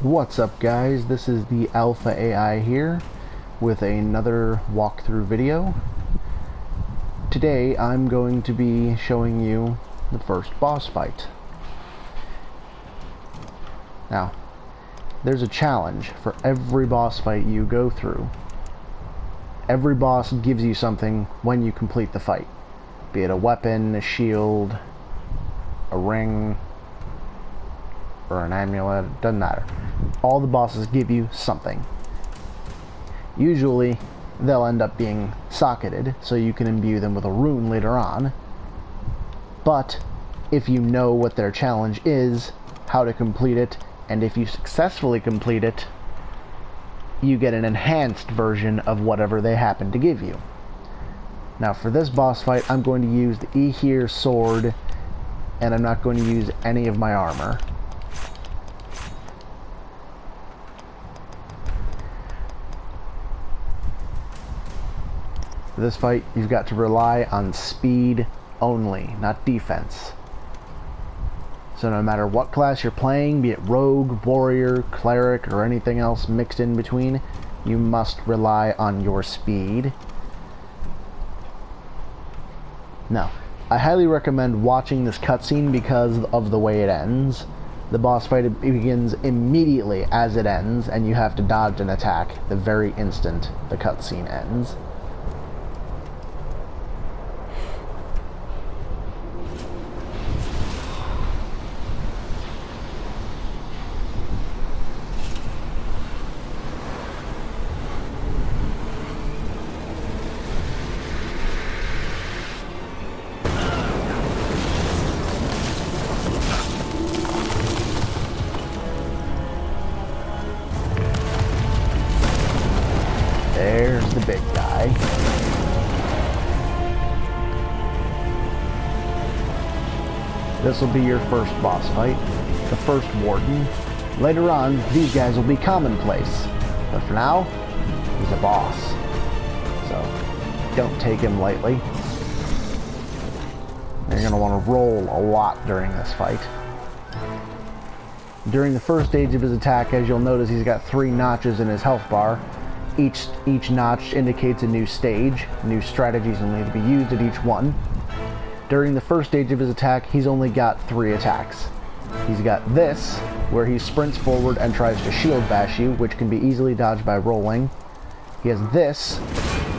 What's up, guys? This is the Alpha AI here with another walkthrough video. Today I'm going to be showing you the first boss fight. Now, there's a challenge for every boss fight you go through. Every boss gives you something when you complete the fight, be it a weapon, a shield, a ring, or an amulet, doesn't matter. All the bosses give you something. Usually they'll end up being socketed, so you can imbue them with a rune later on. But if you know what their challenge is, how to complete it, and if you successfully complete it, you get an enhanced version of whatever they happen to give you. Now for this boss fight, I'm going to use the Ehir sword, and I'm not going to use any of my armor. For this fight, you've got to rely on speed only, not defense. So no matter what class you're playing, be it rogue, warrior, cleric, or anything else mixed in between, you must rely on your speed. Now, I highly recommend watching this cutscene because of the way it ends. The boss fight begins immediately as it ends, and you have to dodge an attack the very instant the cutscene ends. There's the big guy. This will be your first boss fight, the first Warden. Later on, these guys will be commonplace, but for now, he's a boss. So, don't take him lightly. You're going to want to roll a lot during this fight. During the first stage of his attack, as you'll notice, he's got 3 notches in his health bar. Each notch indicates a new stage. New strategies will need to be used at each one. During the first stage of his attack, he's only got 3 attacks. He's got this, where he sprints forward and tries to shield bash you, which can be easily dodged by rolling. He has this,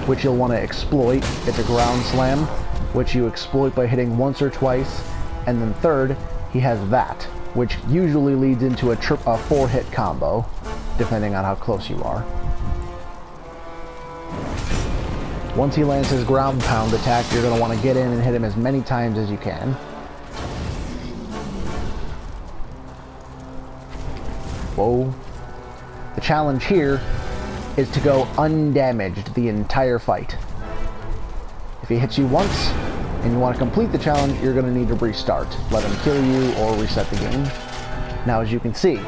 which you'll want to exploit. It's a ground slam, which you exploit by hitting once or twice. And then third, he has that, which usually leads into a 4-hit combo, depending on how close you are. Once he lands his ground pound attack, you're going to want to get in and hit him as many times as you can. Whoa. The challenge here is to go undamaged the entire fight. If he hits you once and you want to complete the challenge, you're going to need to restart. Let him kill you or reset the game. Now, as you can see,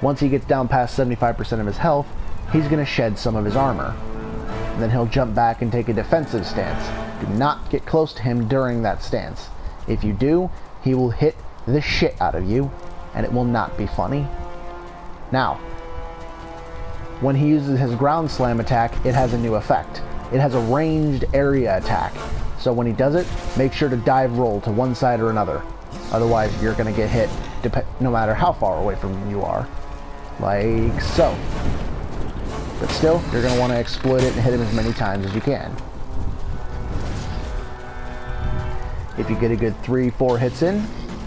once he gets down past 75% of his health, he's going to shed some of his armor. And then he'll jump back and take a defensive stance. Do not get close to him during that stance. If you do, he will hit the shit out of you, and it will not be funny. Now, when he uses his ground slam attack, it has a new effect. It has a ranged area attack. So when he does it, make sure to dive roll to one side or another. Otherwise, you're going to get hit no matter how far away from him you are. Like so. But still, you're going to want to exploit it and hit him as many times as you can. If you get a good 3-4 hits in,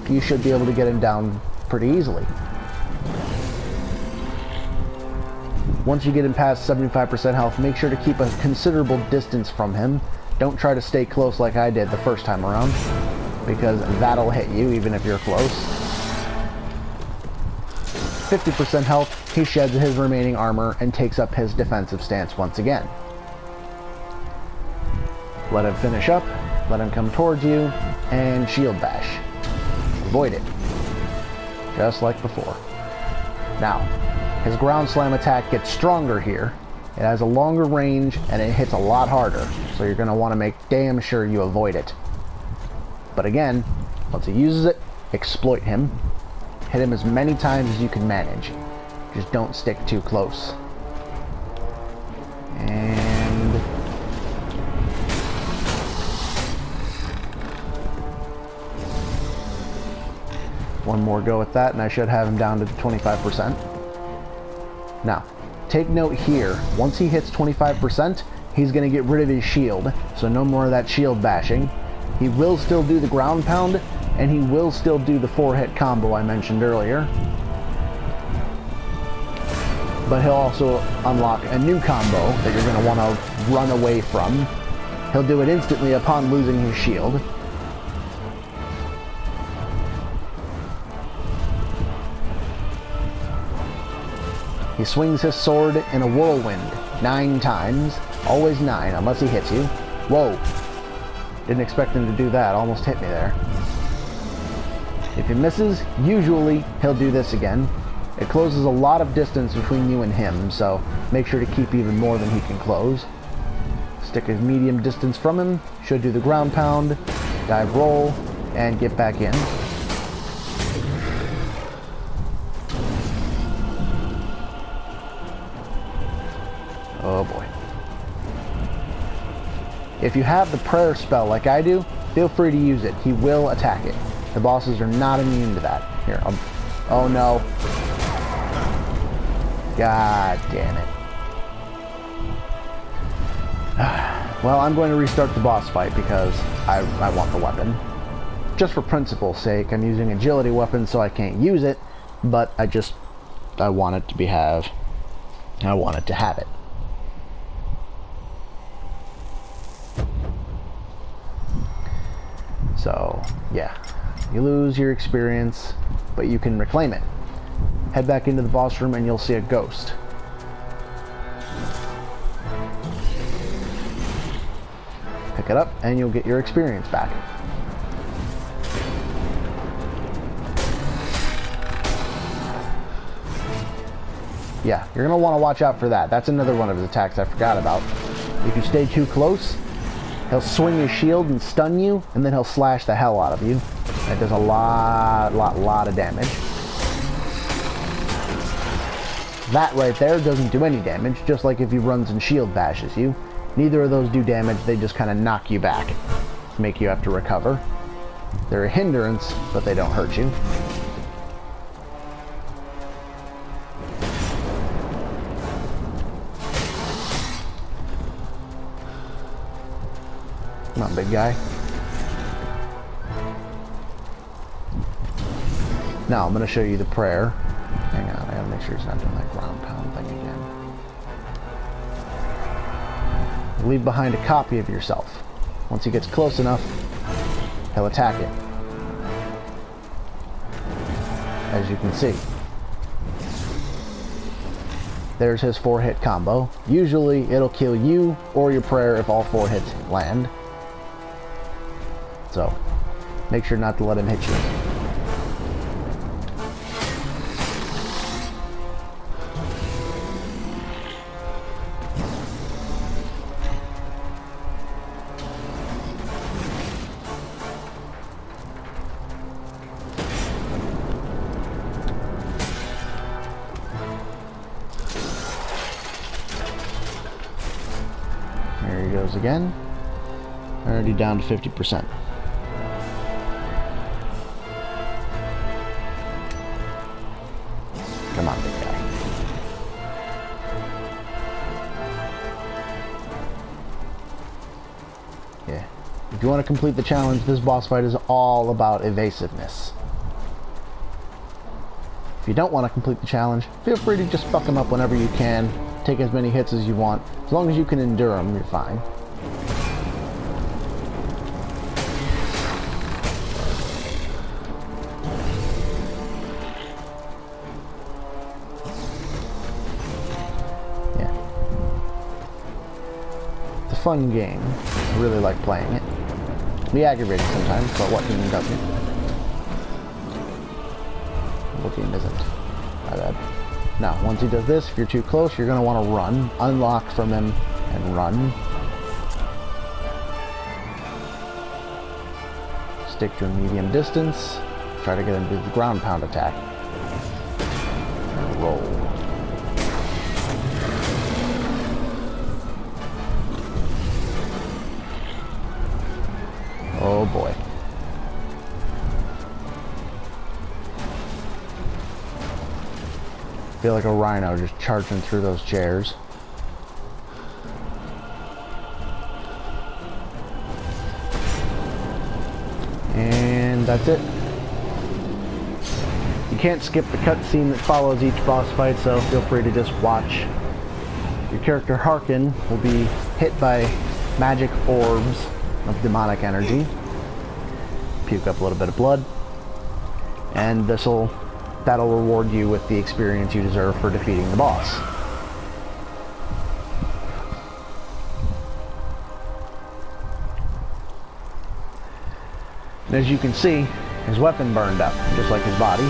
you should be able to get him down pretty easily. Once you get him past 75% health, make sure to keep a considerable distance from him. Don't try to stay close like I did the first time around, because that'll hit you even if you're close. 50% health, he sheds his remaining armor and takes up his defensive stance once again. Let him finish up, let him come towards you, and shield bash. Avoid it. Just like before. Now, his ground slam attack gets stronger here. It has a longer range and it hits a lot harder, so you're going to want to make damn sure you avoid it. But again, once he uses it, exploit him. Hit him as many times as you can manage. Just don't stick too close. And one more go with that, and I should have him down to 25%. Now, take note here, once he hits 25%, he's going to get rid of his shield, so no more of that shield bashing. He will still do the ground pound, and he will still do the 4-hit combo I mentioned earlier. But he'll also unlock a new combo that you're going to want to run away from. He'll do it instantly upon losing his shield. He swings his sword in a whirlwind 9 times. Always 9, unless he hits you. Whoa. Didn't expect him to do that. Almost hit me there. If he misses, usually he'll do this again. It closes a lot of distance between you and him, so make sure to keep even more than he can close. Stick a medium distance from him. Should do the ground pound, dive roll, and get back in. Oh boy. If you have the prayer spell like I do, feel free to use it. He will attack it. The bosses are not immune to that. Here, oh no. God damn it. Well, I'm going to restart the boss fight because I want the weapon. Just for principle's sake, I'm using agility weapon so I can't use it, but I want it to have it. So, yeah. You lose your experience, but you can reclaim it. Head back into the boss room and you'll see a ghost. Pick it up and you'll get your experience back. Yeah, you're going to want to watch out for that. That's another one of his attacks I forgot about. If you stay too close, he'll swing his shield and stun you, and then he'll slash the hell out of you. That does a lot of damage. That right there doesn't do any damage, just like if he runs and shield bashes you. Neither of those do damage, they just kind of knock you back. Make you have to recover. They're a hindrance, but they don't hurt you. Come on, big guy. Now I'm going to show you the prayer. Hang on, I gotta make sure he's not doing that ground pound thing again. Leave behind a copy of yourself. Once he gets close enough, he'll attack it. As you can see. There's his 4-hit combo. Usually it'll kill you or your prayer if all 4 hits land. So, make sure not to let him hit you. There he goes again. Already down to 50%. Come on, big guy. Yeah. If you want to complete the challenge, this boss fight is all about evasiveness. If you don't want to complete the challenge, feel free to just fuck him up whenever you can. Take as many hits as you want. As long as you can endure them, you're fine. Fun game. I really like playing it. Be aggravating sometimes, but what game doesn't? What game isn't? My bad. Now, once he does this, if you're too close, you're going to want to run. Unlock from him and run. Stick to a medium distance. Try to get him to do the ground pound attack. And roll. Feel like a rhino just charging through those chairs. And that's it. You can't skip the cutscene that follows each boss fight, so feel free to just watch. Your character Harkin will be hit by magic orbs of demonic energy. Puke up a little bit of blood. And that'll reward you with the experience you deserve for defeating the boss. And as you can see, his weapon burned up, just like his body.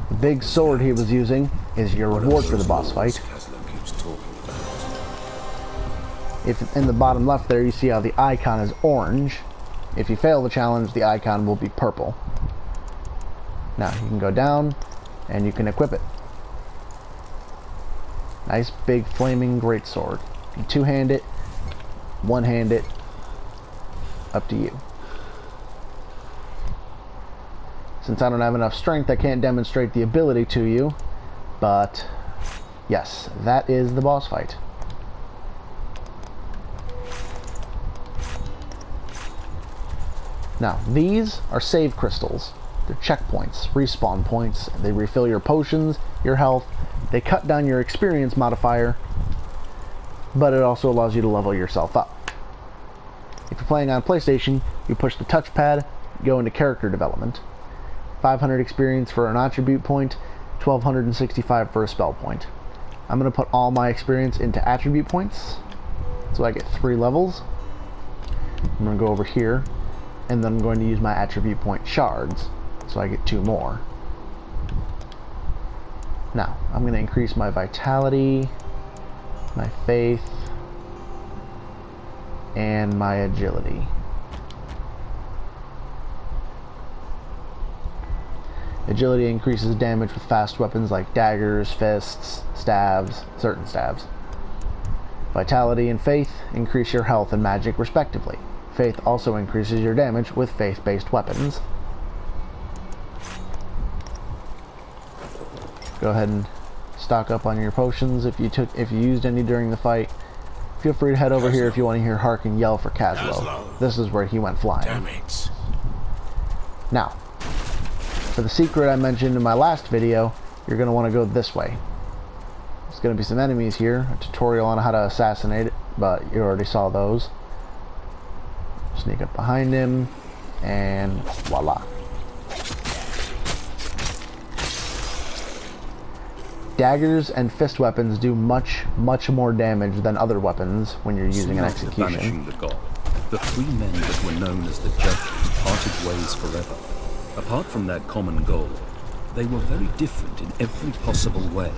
The big sword he was using is your reward for the boss fight. If in the bottom left there you see how the icon is orange. If you fail the challenge, the icon will be purple. Now you can go down and you can equip it. Nice big flaming greatsword. You can two-hand it, one-hand it, up to you. Since I don't have enough strength, I can't demonstrate the ability to you, but yes, that is the boss fight. Now, these are save crystals. They're checkpoints, respawn points. They refill your potions, your health. They cut down your experience modifier, but it also allows you to level yourself up. If you're playing on PlayStation, you push the touchpad, go into character development. 500 experience for an attribute point, 1265 for a spell point. I'm going to put all my experience into attribute points, so I get 3 levels. I'm going to go over here, and then I'm going to use my attribute point shards, so I get 2 more. Now, I'm going to increase my vitality, my faith, and my agility. Agility increases damage with fast weapons like daggers, fists, stabs, certain stabs. Vitality and faith increase your health and magic respectively. Faith also increases your damage with faith-based weapons. Go ahead and stock up on your potions if you used any during the fight. Feel free to head over here if you want to hear Harkin yell for Caslow. This is where he went flying. Damage. Now, for the secret I mentioned in my last video, you're going to want to go this way. There's going to be some enemies here, a tutorial on how to assassinate it, but you already saw those. Sneak up behind him, and voila. Daggers and fist weapons do much more damage than other weapons when you're using an execution. Banishing the god, the 3 men that were known as the Judges parted ways forever. Apart from their common goal, they were very different in every possible way.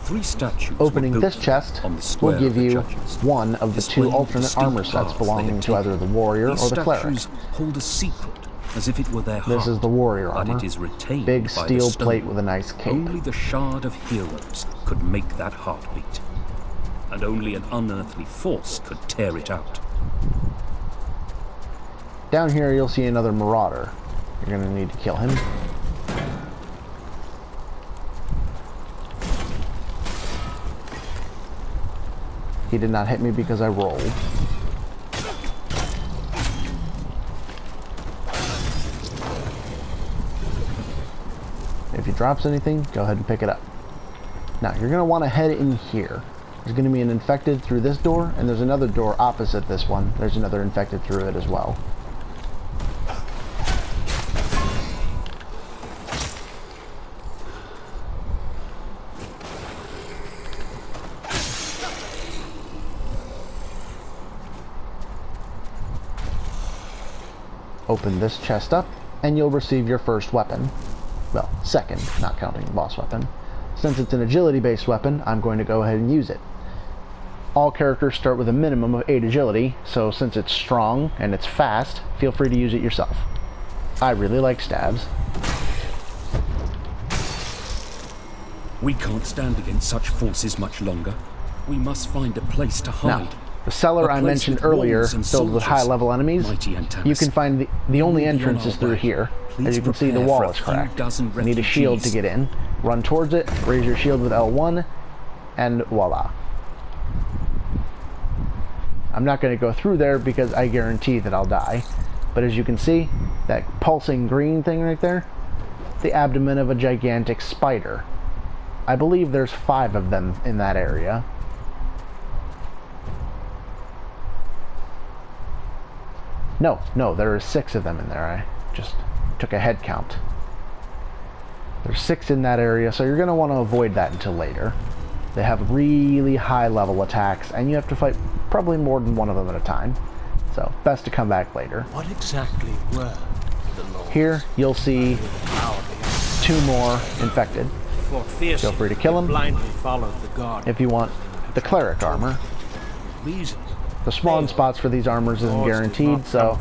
3 statues Opening this chest will give you one of the 2 alternate armor sets belonging to either the warrior or the cleric. These statues hold a secret, as if it were their heart. This is the warrior armor. But it is retained big by steel the stone. plate with a nice cape. Only the shard of heroes could make that heart beat, and only an unearthly force could tear it out. Down here you'll see another marauder. You're going to need to kill him. He did not hit me because I rolled. If he drops anything, go ahead and pick it up. Now, you're going to want to head in here. There's going to be an infected through this door, and there's another door opposite this one. There's another infected through it as well. Open this chest up, and you'll receive your first weapon. Well, second, not counting the boss weapon. Since it's an agility-based weapon, I'm going to go ahead and use it. All characters start with a minimum of 8 agility, so since it's strong and it's fast, feel free to use it yourself. I really like stabs. We can't stand against such forces much longer. We must find a place to hide. Now, the cellar I mentioned earlier, filled with high-level enemies, you can find the only entrance is through here. As you can see, the wall is cracked. You need a shield to get in. Run towards it, raise your shield with L1, and voila. I'm not going to go through there because I guarantee that I'll die. But as you can see, that pulsing green thing right there, the abdomen of a gigantic spider. I believe there's 5 of them in that area. No, there are 6 of them in there. I just took a head count. There's 6 in that area, so you're going to want to avoid that until later. They have really high level attacks, and you have to fight probably more than one of them at a time. So, best to come back later. What exactly were the laws? Here, you'll see 2 more infected. Feel free to kill them blindly followed the guard. if you want the cleric armor. Reasons. The spawn spots for these armors isn't guaranteed, so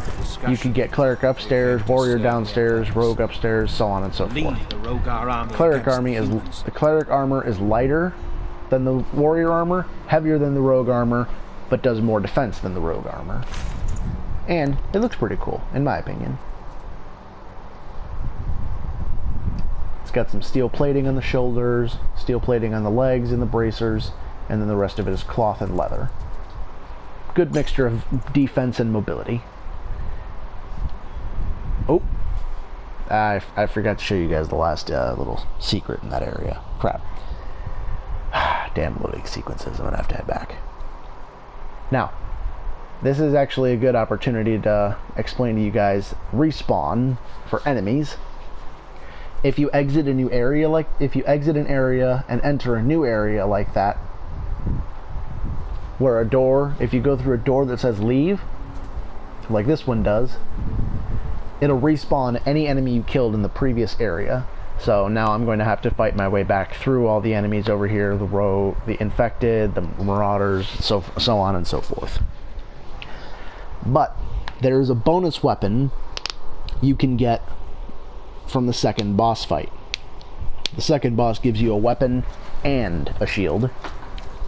you can get cleric upstairs, warrior downstairs, rogue upstairs, so on and so forth. The Rogar army The cleric armor is lighter than the warrior armor, heavier than the rogue armor, but does more defense than the rogue armor. And it looks pretty cool, in my opinion. It's got some steel plating on the shoulders, steel plating on the legs and the bracers, and then the rest of it is cloth and leather. Good mixture of defense and mobility. Oh, I forgot to show you guys the last little secret in that area. Crap. Damn loading sequences. I'm gonna have to head back. Now, this is actually a good opportunity to explain to you guys respawn for enemies. If you exit a new area, if you exit an area and enter a new area like that, where a door, if you go through a door that says leave, like this one does, it'll respawn any enemy you killed in the previous area. So now I'm going to have to fight my way back through all the enemies over here, the rogue, the infected, the marauders, so on and so forth. But there's a bonus weapon you can get from the second boss fight. The second boss gives you a weapon and a shield.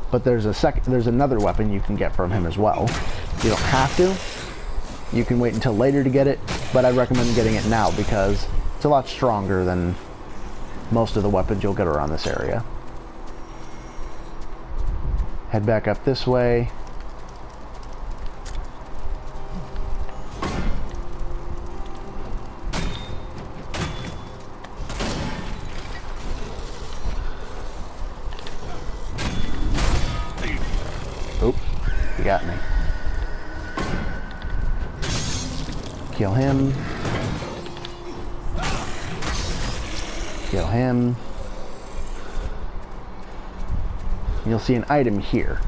But there's another weapon you can get from him as well. You don't have to. You can wait until later to get it, but I recommend getting it now because it's a lot stronger than most of the weapons you'll get around this area. Head back up this way. You got me. Kill him. Kill him. You'll see an item here.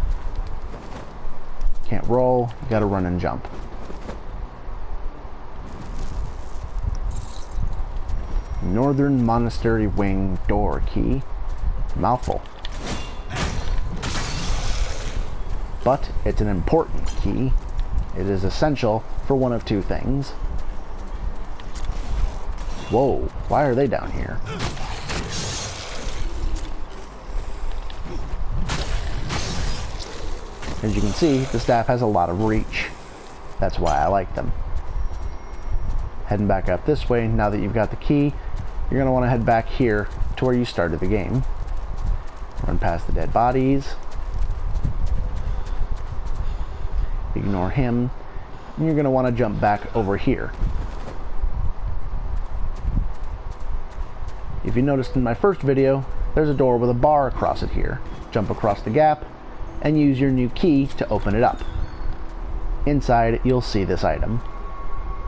Can't roll, you gotta run and jump. Northern Monastery Wing door key. Mouthful. But it's an important key. It is essential for one of 2 things. Whoa, why are they down here? As you can see, the staff has a lot of reach. That's why I like them. Heading back up this way, now that you've got the key, you're going to want to head back here to where you started the game. Run past the dead bodies. Ignore him, and you're going to want to jump back over here. If you noticed in my first video, there's a door with a bar across it here. Jump across the gap and use your new key to open it up. Inside, you'll see this item.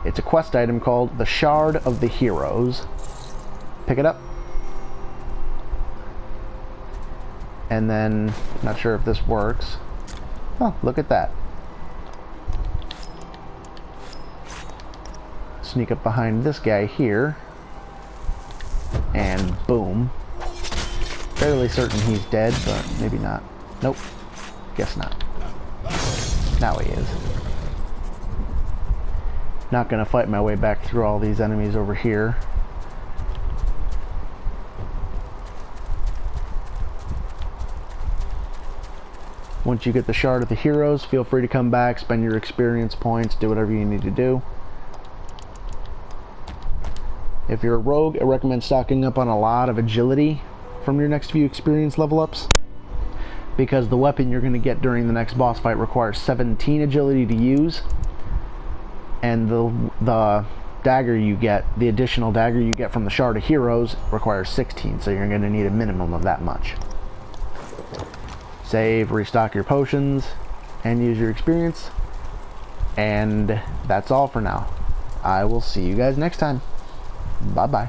It's a quest item called the Shard of the Heroes. Pick it up. And then, not sure if this works. Oh, look at that. Sneak up behind this guy here, and boom. Fairly certain he's dead, but maybe not. Nope, guess not. Now he is. Not gonna fight my way back through all these enemies over here. Once you get the Shard of the Heroes, feel free to come back, spend your experience points, do whatever you need to do. If you're a rogue, I recommend stocking up on a lot of agility from your next few experience level ups, because the weapon you're going to get during the next boss fight requires 17 agility to use, and the dagger you get, the additional dagger you get from the Shard of Heroes, requires 16, so you're going to need a minimum of that much. Save, restock your potions, and use your experience, and that's all for now. I will see you guys next time. Bye bye.